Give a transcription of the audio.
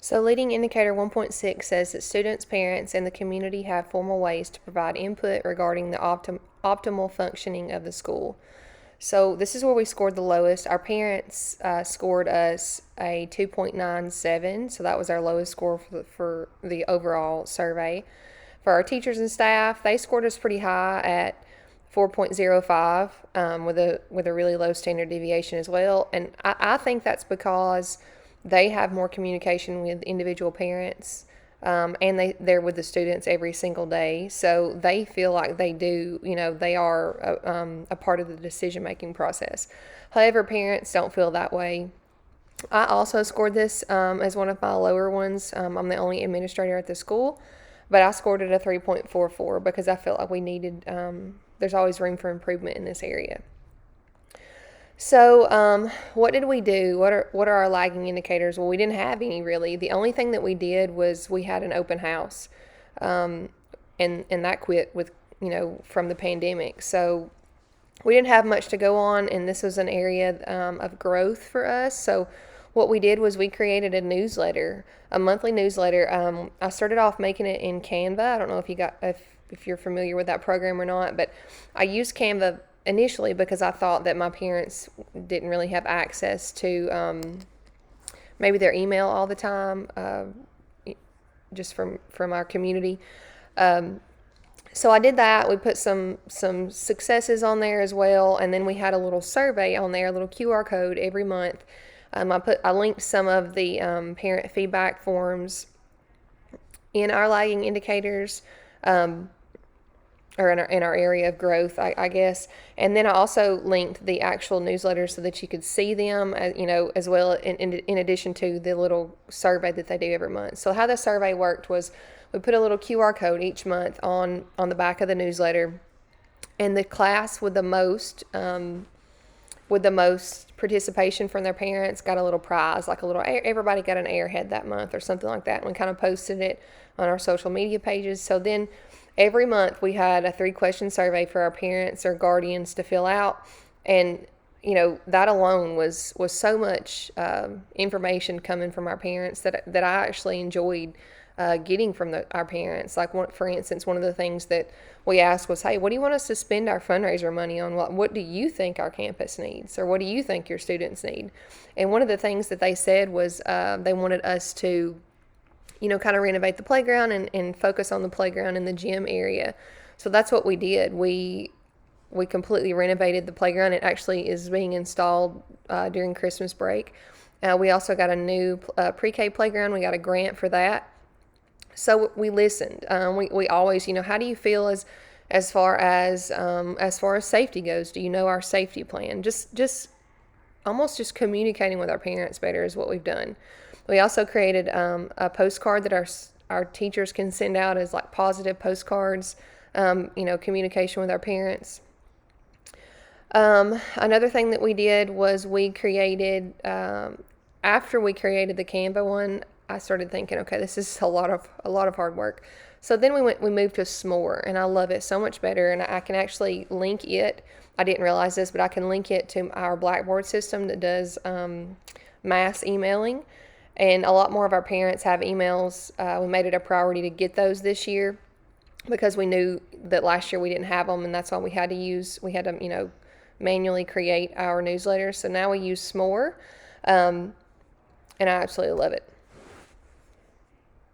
So, leading indicator 1.6 says that students, parents, and the community have formal ways to provide input regarding the optimal functioning of the school. So, this is where we scored the lowest. Our parents scored us a 2.97, so that was our lowest score for the overall survey. For our teachers and staff, they scored us pretty high at 4.05 with a really low standard deviation as well. And I think that's because they have more communication with individual parents, and they're with the students every single day. So they feel like they are a part of the decision making process. However, parents don't feel that way. I also scored this as one of my lower ones. I'm the only administrator at the school, but I scored it a 3.44 because I felt like we needed, there's always room for improvement in this area. So, what did we do? What are our lagging indicators? Well, we didn't have any really. The only thing that we did was we had an open house, and that quit with from the pandemic. So we didn't have much to go on, and this was an area of growth for us. So what we did was we created a newsletter, a monthly newsletter. I started off making it in Canva. I don't know if you're familiar with that program or not, but I used Canva initially because I thought that my parents didn't really have access to maybe their email all the time, just from our community. So I did that. We put some successes on there as well, and then we had a little survey on there, a little QR code every month. I linked some of the parent feedback forms in our lagging indicators, or in our area of growth, I guess. And then I also linked the actual newsletters so that you could see them, as well in addition to the little survey that they do every month. So how the survey worked was we put a little QR code each month on the back of the newsletter, and the class with the most participation from their parents got a little prize, like everybody got an Airhead that month or something like that, and we kind of posted it on our social media pages. So then every month we had a 3-question survey for our parents or guardians to fill out, and that alone was so much information coming from our parents that I actually enjoyed getting from our parents. Like, for instance, one of the things that we asked was, hey, what do you want us to spend our fundraiser money on? What do you think our campus needs, or what do you think your students need? And one of the things that they said was they wanted us to kind of renovate the playground and focus on the playground in the gym area. So that's what we did. We completely renovated the playground. It actually is being installed during Christmas break. We also got a new pre-K playground. We got a grant for that. So we listened. We always, how do you feel as far as safety goes? Do you know our safety plan? Just almost just communicating with our parents better is what we've done. We also created a postcard that our teachers can send out as like positive postcards, communication with our parents. Another thing that we did was we created, after we created the Canva one, I started thinking, okay, this is a lot of hard work. So then we moved to S'more, and I love it so much better, and I can actually link it. I didn't realize this, but I can link it to our Blackboard system that does mass emailing, and a lot more of our parents have emails. We made it a priority to get those this year because we knew that last year we didn't have them, and that's why we had to manually create our newsletters. So now we use S'more, and I absolutely love it.